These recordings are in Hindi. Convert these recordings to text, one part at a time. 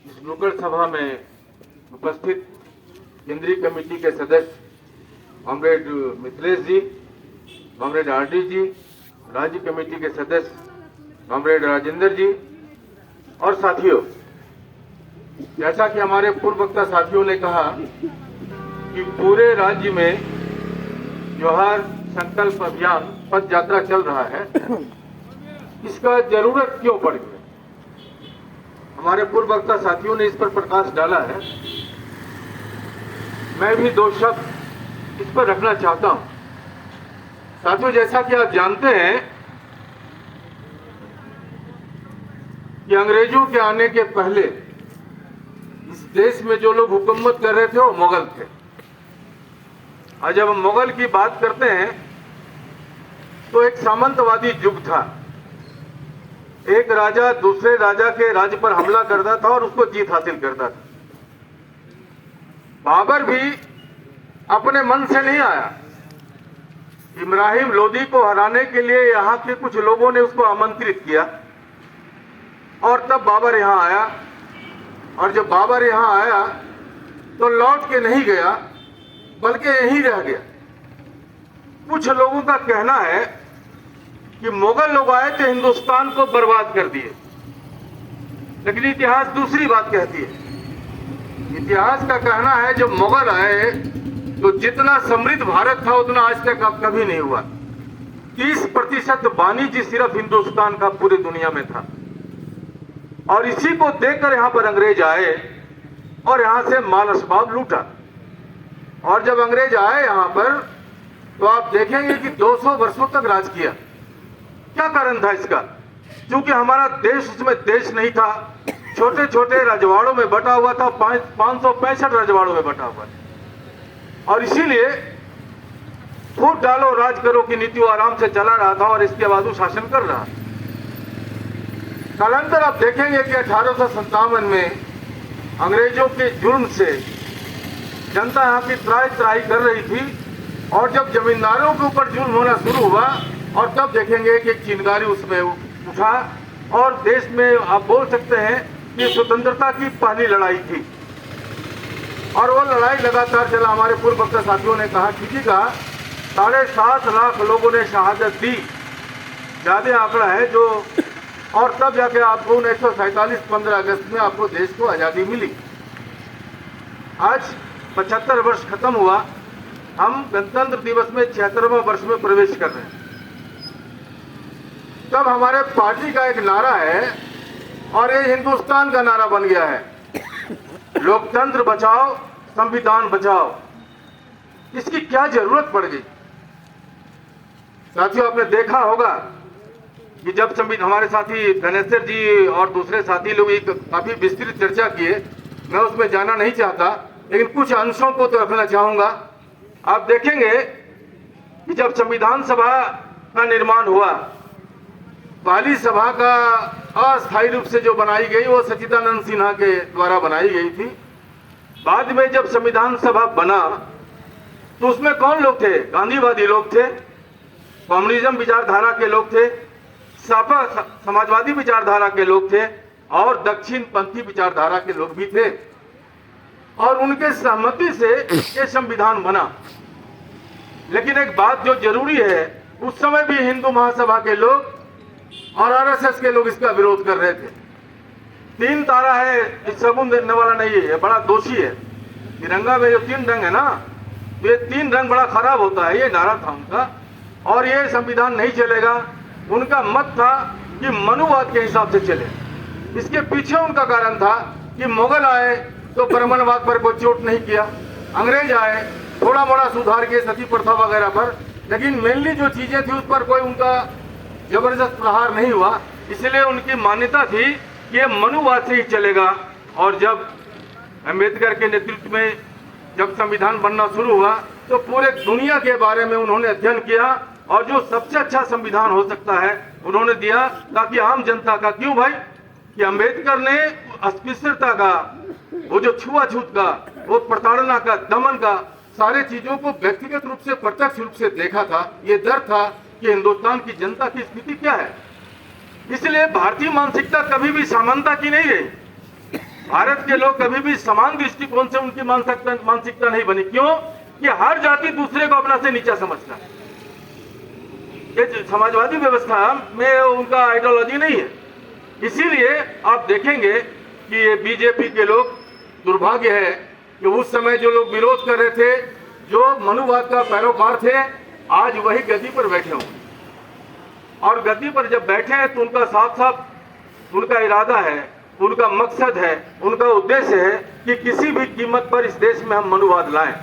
इस नुक्कड़ सभा में उपस्थित केंद्रीय कमेटी के सदस्य कॉमरेड मिथिलेश जी, कॉमरेड आरडी जी, राज्य कमेटी के सदस्य कॉमरेड राजेंद्र जी और साथियों, जैसा कि हमारे पूर्व वक्ता साथियों ने कहा कि पूरे राज्य में जोहार संकल्प अभियान पद यात्रा चल रहा है, इसका जरूरत क्यों पड़ गई? हमारे पूर्व वक्ता साथियों ने इस पर प्रकाश डाला है। मैं भी दो शब्द इस पर रखना चाहता हूं। साथियों, जैसा कि आप जानते हैं कि अंग्रेजों के आने के पहले इस देश में जो लोग हुकूमत कर रहे थे वो मुगल थे। और जब हम मुगल की बात करते हैं तो एक सामंतवादी युग था। एक राजा दूसरे राजा के राज्य पर हमला करता था और उसको जीत हासिल करता था। बाबर भी अपने मन से नहीं आया। इब्राहिम लोदी को हराने के लिए यहाँ के कुछ लोगों ने उसको आमंत्रित किया और तब बाबर यहाँ आया। और जब बाबर यहाँ आया तो लौट के नहीं गया, बल्कि यहीं रह गया। कुछ लोगों का कहना है कि मुगल लोग आए थे, हिंदुस्तान को बर्बाद कर दिए, लेकिन इतिहास दूसरी बात कहती है। इतिहास का कहना है जब मुगल आए तो जितना समृद्ध भारत था उतना आज तक अब कभी नहीं हुआ। 30% वाणिज्य सिर्फ हिंदुस्तान का पूरी दुनिया में था। और इसी को देखकर यहां पर अंग्रेज आए और यहां से माल असबाब लूटा। और जब अंग्रेज आए यहां पर तो आप देखेंगे कि 200 वर्षों तक राज किया। क्या कारण था इसका? क्योंकि हमारा देश उसमें देश नहीं था, छोटे छोटे रजवाड़ों में बटा हुआ था, 565 रजवाड़ों में बटा हुआ था। और इसीलिए फूट डालो राज करो की नीति आराम से चला रहा था और इसके बाद वो शासन कर रहा। कालांतर आप देखेंगे कि 1857 में अंग्रेजों के जुर्म से जनता यहाँ की त्राही त्राही कर रही थी और जब जमींदारों के ऊपर जुर्म होना शुरू हुआ और तब देखेंगे कि एक चिंगारी उसमें उठा और देश में आप बोल सकते हैं कि स्वतंत्रता की पहली लड़ाई थी। और वो लड़ाई लगातार चला। हमारे पूर्व वक्ता साथियों ने कहा, किसी का 7.5 लाख लोगों ने शहादत दी, ज्यादा आंकड़ा है जो। और तब जाके आपको 1947 15 अगस्त में आपको देश को आजादी मिली। आज 75 वर्ष खत्म हुआ, हम गणतंत्र दिवस में 76वां वर्ष में प्रवेश कर रहे हैं। तब हमारे पार्टी का एक नारा है और ये हिंदुस्तान का नारा बन गया है, लोकतंत्र बचाओ संविधान बचाओ। इसकी क्या जरूरत पड़ गई? साथियों, आपने देखा होगा कि जब हमारे साथी धनेश्वर जी और दूसरे साथी लोग काफी विस्तृत चर्चा किए, मैं उसमें जाना नहीं चाहता, लेकिन कुछ अंशों को तो रखना चाहूंगा। आप देखेंगे कि जब संविधान सभा का निर्माण हुआ, पहली सभा का अस्थायी रूप से जो बनाई गई वो सच्चिदानंद सिन्हा के द्वारा बनाई गई थी। बाद में जब संविधान सभा बना तो उसमें कौन लोग थे? गांधीवादी लोग थे, कम्युनिज्म विचारधारा के लोग थे, सपा समाजवादी विचारधारा के लोग थे और दक्षिण पंथी विचारधारा के लोग भी थे। और उनके सहमति से ये संविधान बना। लेकिन एक बात जो जरूरी है, उस समय भी हिंदू महासभा के लोग और आरएसएस के लोग इसका विरोध कर रहे थे। 3 तारा है, इस शगुन देने वाला नहीं है, ये बड़ा दोषी है। तिरंगा में जो 3 रंग है ना, तो ये 3 रंग बड़ा खराब होता है, ये नारा था उनका। और ये संविधान नहीं चलेगा। उनका मत था कि मनुवाद के हिसाब से चले। इसके पीछे उनका कारण था कि मुगल आए तो ब्राह्मणवाद पर कोई चोट नहीं किया, अंग्रेज आए थोड़ा मोड़ा सुधार किए सती प्रथा वगैरह पर, लेकिन मेनली जो चीजें थी उस पर कोई उनका जबरदस्त प्रहार नहीं हुआ। इसलिए उनकी मान्यता थी कि ये मनुवाद से ही चलेगा। और जब अम्बेडकर के नेतृत्व में जब संविधान बनना शुरू हुआ तो पूरे दुनिया के बारे में उन्होंने अध्ययन किया और जो सबसे अच्छा संविधान हो सकता है उन्होंने दिया, ताकि आम जनता का, क्यों भाई, कि अम्बेडकर ने अस्पृश्यता का, वो जो छुआछूत का, वो प्रताड़ना का, दमन का, सारे चीजों को व्यक्तिगत रूप से प्रत्यक्ष रूप से देखा था। ये डर था कि हिंदुस्तान की जनता की स्थिति क्या है। इसलिए भारतीय मानसिकता कभी भी समानता की नहीं रही। भारत के लोग कभी भी समान दृष्टिकोण से उनकी मानसिकता नहीं बनी। क्यों? कि हर जाति दूसरे को अपना से नीचा समझता है। ये समाजवादी व्यवस्था में उनका आइडियोलॉजी नहीं है। इसीलिए आप देखेंगे कि ये बीजेपी के लोग, दुर्भाग्य है कि उस समय जो लोग विरोध कर रहे थे, जो मनुवाद का पैरोकार थे, आज वही गद्दी पर बैठे हों। और गद्दी पर जब बैठे हैं तो उनका साफ साफ उनका इरादा है, उनका मकसद है, उनका उद्देश्य है कि किसी भी कीमत पर इस देश में हम मनुवाद लाएं।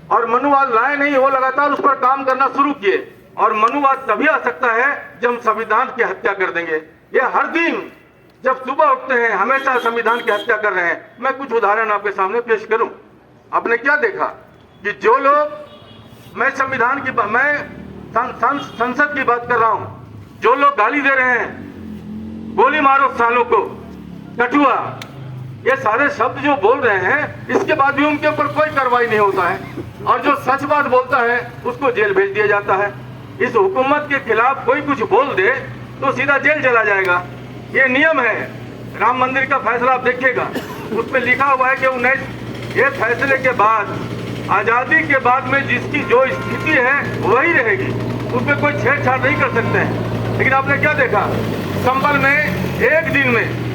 और मनुवाद लाए नहीं, वो लगातार उस पर काम करना शुरू किए। और मनुवाद तभी आ सकता है जब हम संविधान की हत्या कर देंगे। ये हर दिन जब सुबह उठते हैं हमेशा संविधान की हत्या कर रहे हैं। मैं कुछ उदाहरण आपके सामने पेश करूं। आपने क्या देखा कि जो लोग, मैं संविधान की, मैं संसद की बात कर रहा हूं, जो लोग गाली दे रहे हैं, गोली मारो सालों को, कठुआ, ये सारे शब्द जो बोल रहे हैं, इसके बाद भी उनके ऊपर कोई कार्रवाई नहीं होता है। और जो सच बात बोलता है उसको जेल भेज दिया जाता है। इस हुकूमत के खिलाफ कोई कुछ बोल दे तो सीधा जेल चला जाएगा। ये नियम है। राम मंदिर का फैसला आप देखिएगा, उसमें लिखा हुआ है कि 19 ये फैसले के बाद, आजादी के बाद में जिसकी जो स्थिति है वही रहेगी, उसमें कोई छेड़छाड़ नहीं कर सकते हैं। लेकिन आपने क्या देखा, संभल में एक दिन में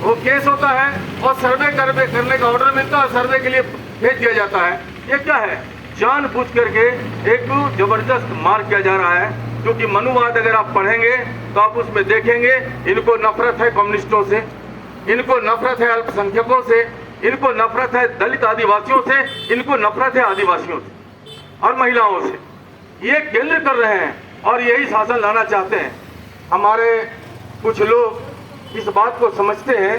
वो केस होता है और सर्वे करने का ऑर्डर मिलता है, सर्वे के लिए भेज दिया जाता है। ये क्या है? जानबूझ करके एक जबरदस्त मार किया जा रहा है। क्योंकि मनुवाद अगर आप पढ़ेंगे तो आप उसमें देखेंगे इनको नफरत है कम्युनिस्टों से, इनको नफरत है अल्पसंख्यकों से, इनको नफरत है दलित आदिवासियों से, इनको नफरत है आदिवासियों से और महिलाओं से। ये केंद्र कर रहे हैं और यही शासन लाना चाहते हैं। हमारे कुछ लोग इस बात को समझते हैं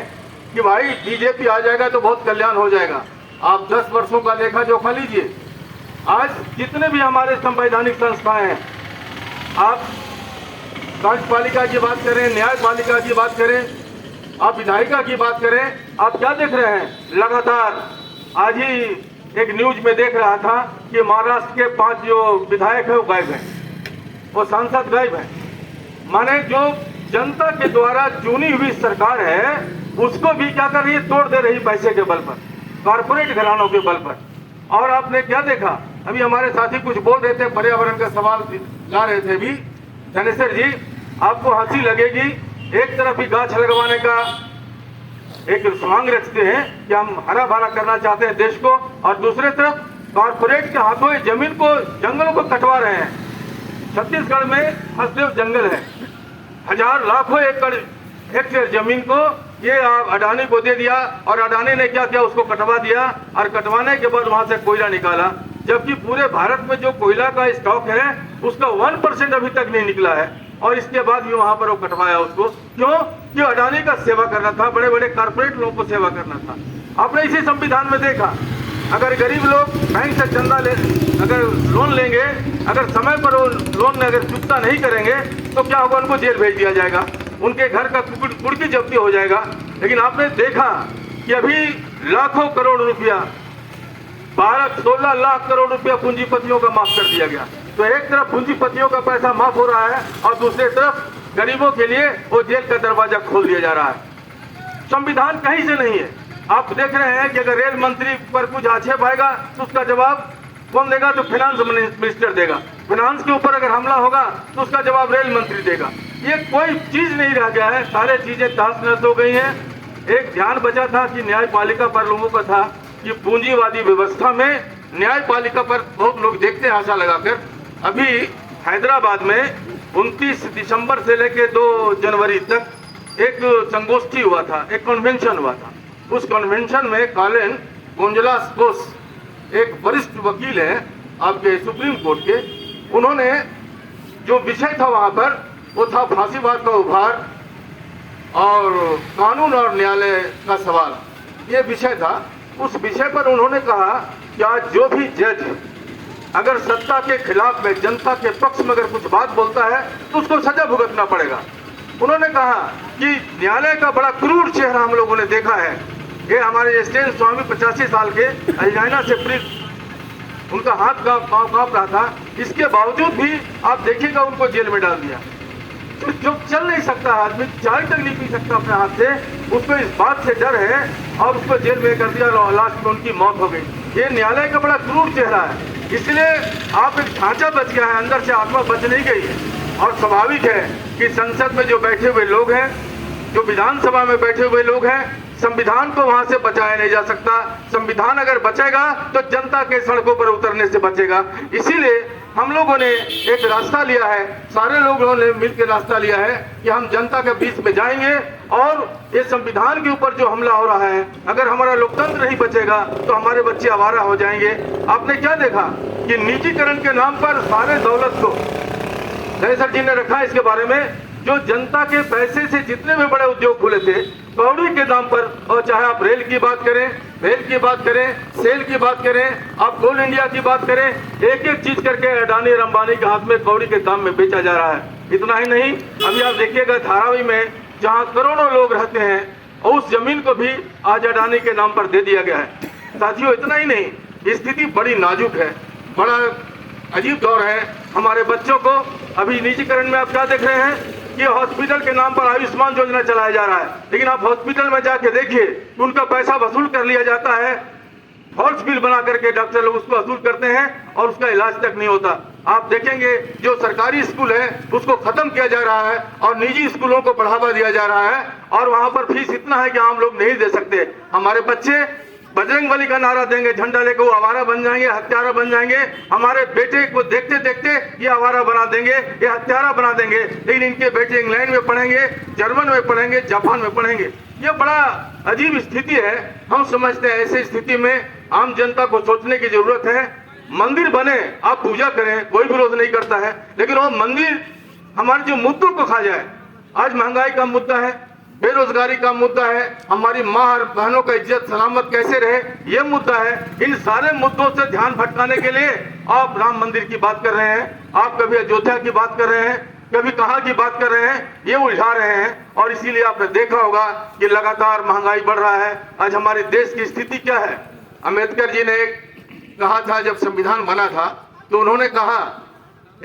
कि भाई बीजेपी आ जाएगा तो बहुत कल्याण हो जाएगा। आप 10 वर्षों का लेखा जोखा लीजिए। आज जितने भी हमारे संवैधानिक संस्थाएं हैं, आप कार्यपालिका की बात करें, न्यायपालिका की बात करें, आप विधायिका की बात करें, आप क्या देख रहे हैं? लगातार आज ही एक न्यूज में देख रहा था कि महाराष्ट्र के 5 जो विधायक है वो गायब हैं, वो सांसद गायब हैं। माने जो जनता के द्वारा चुनी हुई सरकार है उसको भी क्या कर रही है? तोड़ दे रही पैसे के बल पर, कारपोरेट घरानों के बल पर। और आपने क्या देखा, अभी हमारे साथी कुछ बोल रहे थे, पर्यावरण का सवाल ला रहे थे भी धनेश्वर जी, आपको हंसी लगेगी। एक तरफ ही गाछ लगवाने का एक स्वांग रचते हैं कि हम हरा भरा करना चाहते हैं देश को, और दूसरे तरफ कारपोरेट के हाथों जमीन को, जंगलों को कटवा रहे हैं। छत्तीसगढ़ में हसदेव जंगल है, हजार लाखों एकड़ हेक्टेयर जमीन को ये अडानी को दे दिया, और अडानी ने क्या किया? उसको कटवा दिया, और कटवाने के बाद वहां से कोयला निकाला। जबकि पूरे भारत में जो कोयला का स्टॉक है उसका 1% अभी तक नहीं निकला है, और इसके बाद भी वहां पर वो कटवाया उसको। क्यों? कि अडानी का सेवा करना था, बड़े बड़े कारपोरेट लोगों को सेवा करना था। आपने इसी संविधान में देखा, अगर गरीब लोग बैंक से चंदा ले, अगर लोन लेंगे, अगर समय पर वो लोन अगर चुकता नहीं करेंगे तो क्या होगा? उनको जेल भेज दिया जाएगा, उनके घर का कुर्की जब्ती हो जाएगा। लेकिन आपने देखा कि अभी लाखों करोड़ रुपया, 16 लाख करोड़ रुपया पूंजीपतियों का माफ कर दिया गया। तो एक तरफ पूंजीपतियों का पैसा माफ हो रहा है और दूसरी तरफ गरीबों के लिए वो जेल का दरवाजा खोल दिया जा रहा है। संविधान कहीं से नहीं है। आप देख रहे हैं कि अगर रेल मंत्री पर कुछ आक्षेप आएगा तो उसका जवाब कौन देगा? तो फाइनेंस मिनिस्टर देगा। फाइनेंस के ऊपर अगर हमला होगा तो उसका जवाब रेल मंत्री देगा। ये कोई चीज नहीं रह गया है, सारे चीजें तहस नहस हो गई हैं। एक ध्यान बचा था कि न्यायपालिका पर लोगों का था कि पूंजीवादी व्यवस्था में न्यायपालिका पर बहुत लोग देखते हैं आशा लगाकर। अभी हैदराबाद में 29 दिसंबर से लेकर 2 जनवरी तक एक संगोष्ठी हुआ था, एक कन्वेंशन हुआ था। उस कन्वेंशन में कॉलिन गोंजालेस, एक वरिष्ठ वकील है आपके सुप्रीम कोर्ट के, उन्होंने जो विषय था वहां पर वो था फांसीवाद का उभार और कानून और न्यायालय का सवाल, ये विषय था। उस विषय पर उन्होंने कहा कि आज जो भी जज अगर सत्ता के खिलाफ में, जनता के पक्ष में अगर कुछ बात बोलता है तो उसको सजा भुगतना पड़ेगा। उन्होंने कहा कि न्यायालय का बड़ा क्रूर चेहरा हम लोगों ने देखा है। ये हमारे जस्टिस स्वामी 85 साल के अल्जाइना से पीड़ित, उनका हाथ कांप रहा था, इसके बावजूद भी आप देखिएगा उनको जेल में डाल दिया। जो चल नहीं सकता आदमी, चाय तक नहीं पी सकता अपने हाथ से, उसको इस बात से डर है और उसको जेल में कर दिया, लास्ट में उनकी मौत हो गई। ये न्यायालय का बड़ा क्रूर चेहरा है। इसलिए आप एक ढांचा बच गया है, अंदर से आत्मा बच नहीं गई है। और स्वाभाविक है कि संसद में जो बैठे हुए लोग हैं, जो विधानसभा में बैठे हुए लोग हैं, संविधान को वहां से बचाया नहीं जा सकता। संविधान अगर बचेगा तो जनता के सड़कों पर उतरने से बचेगा। इसीलिए हम लोगों ने एक रास्ता लिया है, सारे लोगों ने मिलकर रास्ता लिया है कि हम जनता के बीच में जाएंगे और ये संविधान के ऊपर जो हमला हो रहा है, अगर हमारा लोकतंत्र नहीं बचेगा तो हमारे बच्चे आवारा हो जाएंगे। आपने क्या देखा कि निजीकरण के नाम पर सारे दौलत को धनेसर जी ने रखा है। इसके बारे में जो जनता के पैसे से जितने भी बड़े उद्योग खुले थे कौड़ी के नाम पर, और चाहे आप रेल की बात करें, सेल की बात करें, आप कोल इंडिया की बात करें, एक एक चीज करके अडानी और अंबानी के हाथ में कौड़ी के दाम में बेचा जा रहा है। इतना ही नहीं, अभी आप देखिएगा धारावी में जहां करोड़ों लोग रहते हैं उस जमीन को भी आज अडानी के नाम पर दे दिया गया है। साथियों, इतना ही नहीं, स्थिति बड़ी नाजुक है, बड़ा अजीब दौर है। हमारे बच्चों को अभी निजीकरण में आप क्या देख रहे हैं कि हॉस्पिटल के नाम पर आयुष्मान योजना चलाया जा रहा है, लेकिन आप हॉस्पिटल में जाके देखिए कि उनका पैसा वसूल कर लिया जाता है। फॉल्स बिल बना करके डॉक्टर लोग उसको वसूल करते हैं और उसका इलाज तक नहीं होता। आप देखेंगे जो सरकारी स्कूल है उसको खत्म किया जा रहा है और निजी स्कूलों को बढ़ावा दिया जा रहा है, और वहां पर फीस इतना है कि आम लोग नहीं दे सकते। हमारे बच्चे बजरंगबली का नारा देंगे, झंडा लेकर वो आवारा बन जाएंगे, हत्यारा बन जाएंगे। हमारे बेटे को देखते देखते ये आवारा बना देंगे, ये हत्यारा बना देंगे। लेकिन इनके बेटे इंग्लैंड में पढ़ेंगे, जर्मन में पढ़ेंगे, जापान में पढ़ेंगे। ये बड़ा अजीब स्थिति है। हम समझते हैं ऐसी स्थिति में आम जनता को सोचने की जरूरत है। मंदिर बने, आप पूजा करें, कोई विरोध नहीं करता है, लेकिन वो मंदिर हमारे जो मुद्दों को खा जाए। आज महंगाई का मुद्दा है, बेरोजगारी का मुद्दा है, हमारी माँ और बहनों का इज्जत सलामत कैसे रहे ये मुद्दा है। इन सारे मुद्दों से ध्यान भटकाने के लिए आप राम मंदिर की बात कर रहे हैं, आप कभी अयोध्या की बात कर रहे हैं, कभी कहाँ की बात कर रहे हैं, ये उलझा रहे हैं। और इसीलिए आपने देखा होगा कि लगातार महंगाई बढ़ रहा है। आज हमारे देश की स्थिति क्या है। अम्बेडकर जी ने कहा था, जब संविधान बना था तो उन्होंने कहा,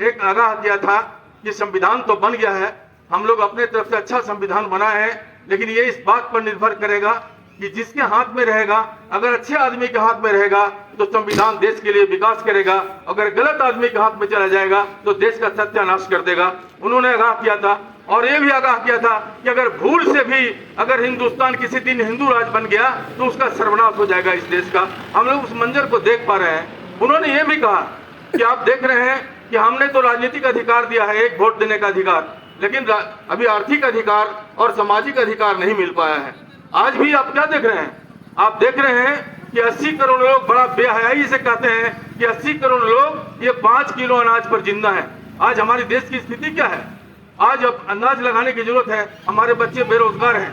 एक आगाह किया था कि संविधान तो बन गया है, हम लोग अपने तरफ से अच्छा संविधान बनाए हैं, लेकिन ये इस बात पर निर्भर करेगा कि जिसके हाथ में रहेगा, अगर अच्छे आदमी के हाथ में रहेगा तो संविधान देश के लिए विकास करेगा, अगर गलत आदमी के हाथ में चला जाएगा तो देश का सत्यानाश कर देगा। उन्होंने आगाह किया था। और ये भी आगाह किया था कि अगर भूल से भी अगर हिंदुस्तान किसी दिन हिंदू राज बन गया तो उसका सर्वनाश हो जाएगा इस देश का। हम लोग उस मंजर को देख पा रहे हैं। उन्होंने ये भी कहा कि आप देख रहे हैं कि हमने तो राजनीतिक अधिकार दिया है, एक वोट देने का अधिकार, लेकिन अभी आर्थिक अधिकार और सामाजिक अधिकार नहीं मिल पाया है। आज भी आप क्या देख रहे हैं, आप देख रहे हैं कि 80 करोड़ लोग, बड़ा बेहयाई से कहते हैं कि 80 करोड़ लोग ये 5 किलो अनाज पर जिंदा है। आज हमारे देश की स्थिति क्या है। आज अब अनाज लगाने की जरूरत है। हमारे बच्चे बेरोजगार हैं,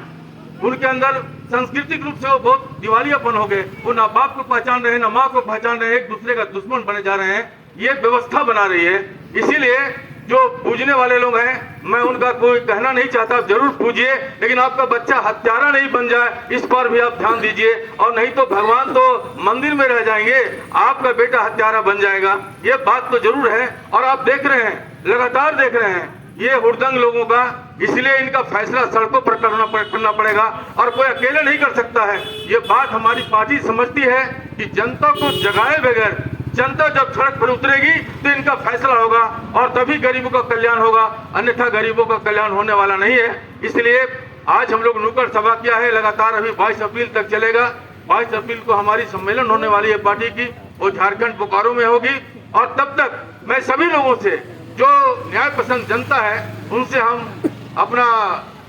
उनके अंदर सांस्कृतिक रूप से वो बहुत दिवालियापन हो गए। वो ना बाप को पहचान रहे हैं, ना माँ को पहचान रहे हैं, एक दूसरे का दुश्मन बने जा रहे हैं। ये व्यवस्था बना रही है। इसीलिए जो पूजने वाले लोग हैं, मैं उनका कोई कहना नहीं चाहता, जरूर पूजिए, लेकिन आपका बच्चा हत्यारा नहीं बन जाए, इस पर भी आप ध्यान दीजिए। और नहीं तो भगवान तो मंदिर में रह जाएंगे, आपका बेटा हत्यारा बन जाएगा। ये बात तो जरूर है। और आप देख रहे हैं, लगातार देख रहे हैं ये हुड़दंग लोगों का, इसलिए इनका फैसला सड़कों पर करना पड़ेगा और कोई अकेले नहीं कर सकता है। ये बात हमारी पार्टी समझती है कि जनता को जगाए बगैर जनता जब सड़क पर उतरेगी तो इनका फैसला होगा और तभी गरीबों का कल्याण होगा, अन्यथा गरीबों का कल्याण होने वाला नहीं है। इसलिए आज हम लोग नुक्कड़ सभा किया है, लगातार अभी 22 अप्रैल तक चलेगा। 22 अप्रैल को हमारी सम्मेलन होने वाली है पार्टी की, वो झारखंड बोकारो में होगी। और तब तक मैं सभी लोगों से, जो न्याय पसंद जनता है, उनसे हम अपना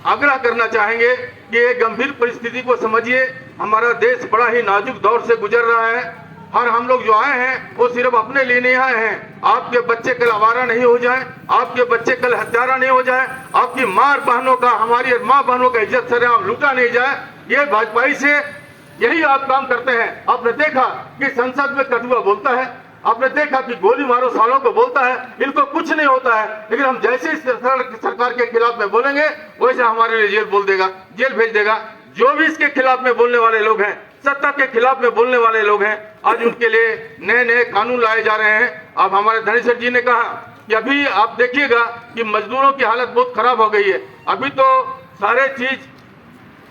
आग्रह करना चाहेंगे कि ये गंभीर परिस्थिति को समझिए। हमारा देश बड़ा ही नाजुक दौर से गुजर रहा है और हम लोग जो आए हैं वो सिर्फ अपने लिए नहीं आए हैं। आपके बच्चे कल आवारा नहीं हो जाए, आपके बच्चे कल हत्यारा नहीं हो जाए, आपकी माँ बहनों का, हमारी माँ बहनों का इज्जत सरेआम लूटा नहीं जाए। ये भाजपाई से यही आप काम करते हैं। आपने देखा कि संसद में कटुआ बोलता है, आपने देखा कि गोली मारो सालों को बोलता है, इनको कुछ नहीं होता है। लेकिन हम जैसे ही सरकार के खिलाफ में बोलेंगे वैसे हमारे लिए जेल भेज देगा। जो भी इसके खिलाफ में बोलने वाले लोग हैं, सत्ता के खिलाफ में बोलने वाले लोग हैं, आज उनके लिए नए नए कानून लाए जा रहे हैं। अब हमारे धनेसर जी ने कहा कि अभी आप देखिएगा कि मजदूरों की हालत बहुत खराब हो गई है। अभी तो सारे चीज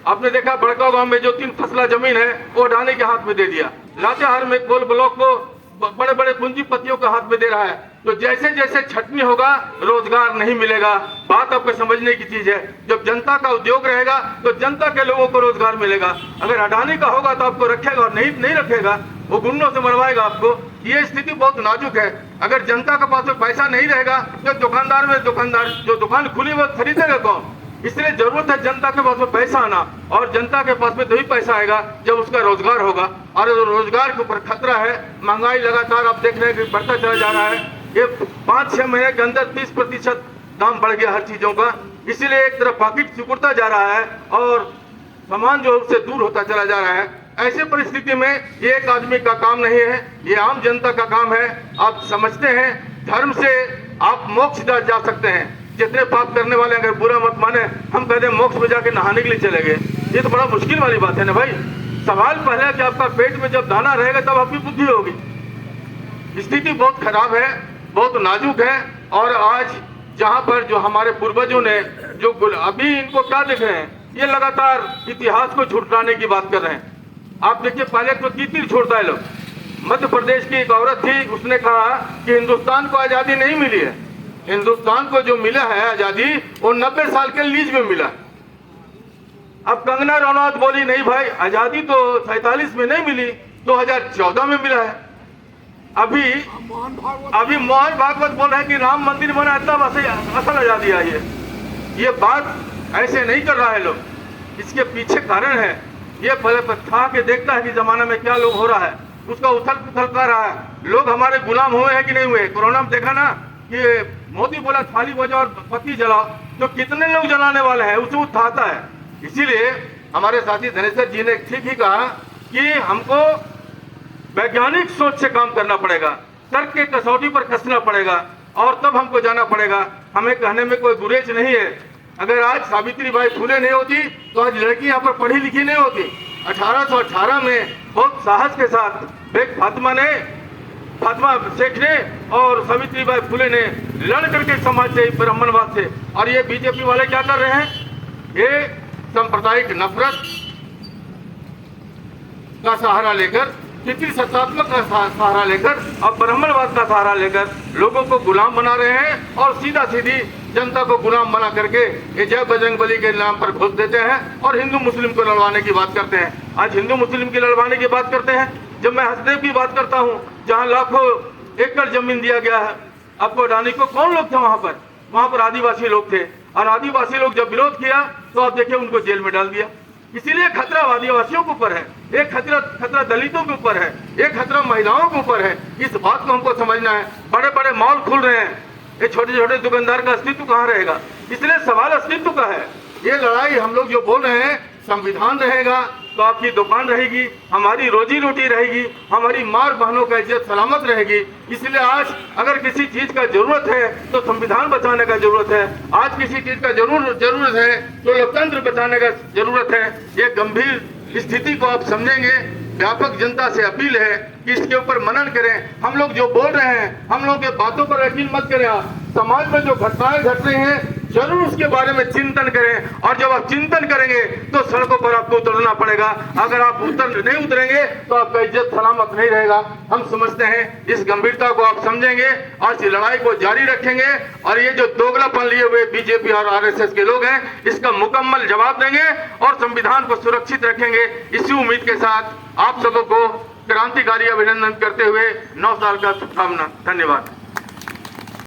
आपने देखा, बड़का गांव में जो 3 फसला जमीन है वो अडानी के हाथ में दे दिया। लातेहार में कोल ब्लॉक को बड़े बड़े पूंजीपतियों के हाथ में दे रहा है। तो जैसे जैसे छटनी होगा रोजगार नहीं मिलेगा। बात आपको समझने की चीज है, जब जनता का उद्योग रहेगा तो जनता के लोगों को रोजगार मिलेगा। अगर अडानी का होगा तो आपको रखेगा और नहीं रखेगा, वो गुंडों से मरवाएगा आपको। ये स्थिति बहुत नाजुक है। अगर जनता के पास में पैसा नहीं रहेगा तो दुकानदार जो दुकान खुली वो खरीदेगा कौन? इसलिए जरूरत है जनता के पास में पैसा आना, और जनता के पास में तभी पैसा आएगा जब उसका रोजगार होगा। और रोजगार के ऊपर खतरा है। महंगाई लगातार आप देख रहे हैं कि बढ़ता चला जा रहा है। ये 5-6 महीने के अंदर 30% दाम बढ़ गया हर चीजों का। इसीलिए एक तरफ पॉकेट सिकुड़ता जा रहा है और सामान जो उससे दूर होता चला जा रहा है। ऐसे परिस्थिति में ये एक आदमी का काम नहीं है, ये आम जनता का काम है। आप समझते हैं धर्म से आप मोक्ष जा सकते हैं। जितने पाप करने वाले अगर बुरा मत माने, हम कहते हैं मोक्ष में जाके नहाने के लिए चले गए, ये तो बड़ा मुश्किल वाली बात है ना भाई। सवाल पहले कि आपका पेट में जब दाना रहेगा तब आपकी बुद्धि होगी। स्थिति बहुत खराब है, बहुत नाजुक है। और आज जहां पर जो हमारे पूर्वजों ने जो अभी इनको क्या देख रहे हैं, ये लगातार इतिहास को झुठलाने की बात कर रहे हैं। आप देखिए पहले तो तीर छोड़ता है लोग। मध्य प्रदेश की एक औरत थी, उसने कहा कि हिंदुस्तान को आजादी नहीं मिली है, हिंदुस्तान को जो मिला है आजादी वो 90 साल के लीज में मिला। अब कंगना रनौत बोली नहीं भाई, आजादी तो 47 में नहीं मिली, 2014 में मिला है। अभी मोहन भागवत बोल रहे हैं कि राम मंदिर बना तब असल आजादी आई है। ये बात ऐसे नहीं कर रहा है लोग, इसके पीछे कारण है। ये पहले था कि देखता है कि जमाना में क्या लोग हो रहा है, उसका उथल पुथल कर रहा है। लोग हमारे गुलाम हुए हैं कि नहीं हुए? कोरोना में देखा ना कि मोदी बोला थाली बजाओ और पत्ती जलाओ, तो कितने लोग जलाने वाले हैं उसे उठाता है। इसीलिए हमारे साथी धनेश्वर जी ने ठीक ही कहा कि हमको वैज्ञानिक सोच से काम करना पड़ेगा, तर्क के कसौटी पर कसना पड़ेगा, और तब हमको जाना पड़ेगा। हमें कहने में कोई गुरेज नहीं है। अगर आज सावित्रीबाई फुले नहीं होती तो आज लड़की यहाँ पर पढ़ी लिखी नहीं होती। 1818 में बहुत साहस के साथ एक फातिमा शेख ने और सावित्रीबाई फुले ने लड़ करके समाज से, ब्राह्मणवाद से। और ये बीजेपी वाले क्या कर रहे हैं, ये सांप्रदायिक नफरत का सहारा लेकर, किसी सत्तात्मक का सहारा लेकर और ब्राह्मणवाद का सहारा लेकर लोगों को गुलाम बना रहे हैं, और सीधा सीधी जनता को गुलाम बना करके ये जय बजरंगबली के नाम पर घोष देते हैं और हिंदू मुस्लिम को लड़वाने की बात करते हैं। आज हिंदू मुस्लिम की लड़वाने की बात करते हैं। जब मैं हसदेव की बात करता हूँ, जहाँ लाखों एकड़ जमीन दिया गया है आपको अडानी को, कौन लोग थे वहाँ पर आदिवासी लोग थे। और आदिवासी लोग जब विरोध किया तो आप देखिए उनको जेल में डाल दिया। इसीलिए खतरा आदिवासियों के ऊपर है, एक खतरा दलितों के ऊपर है, एक खतरा महिलाओं के ऊपर है। इस बात को हमको समझना है। बड़े बड़े मॉल खुल रहे हैं, ये छोटे छोटे दुकानदार का अस्तित्व कहाँ रहेगा? इसलिए सवाल अस्तित्व का है। ये लड़ाई हम लोग जो बोल रहे हैं, संविधान रहेगा तो आपकी दुकान रहेगी, हमारी रोजी रोटी रहेगी, हमारी माँ बहनों का इज्जत सलामत रहेगी। इसलिए आज अगर किसी चीज का जरूरत है तो संविधान बचाने का जरूरत है। आज किसी चीज का जरूरत है तो लोकतंत्र बचाने का जरूरत है। ये गंभीर स्थिति को आप समझेंगे। व्यापक जनता से अपील है कि इसके ऊपर मनन करें। हम लोग जो बोल रहे हैं, हम लोग के बातों पर यकीन मत करें। आप समाज में जो घटनाएं घट रही हैं जरूर उसके बारे में चिंतन करें, और जब आप चिंतन करेंगे तो सड़कों पर आपको उतरना पड़ेगा। अगर आप नहीं उतरेंगे तो आपका इज्जत सलामत नहीं रहेगा। हम समझते हैं इस गंभीरता को आप समझेंगे और इस लड़ाई को जारी रखेंगे, और ये जो दोगलापन लिए हुए बीजेपी और आरएसएस के लोग हैं इसका मुकम्मल जवाब देंगे और संविधान को सुरक्षित रखेंगे। इसी उम्मीद के साथ आप सबको क्रांतिकारी अभिनंदन करते हुए 9 साल का शुभकामना। धन्यवाद।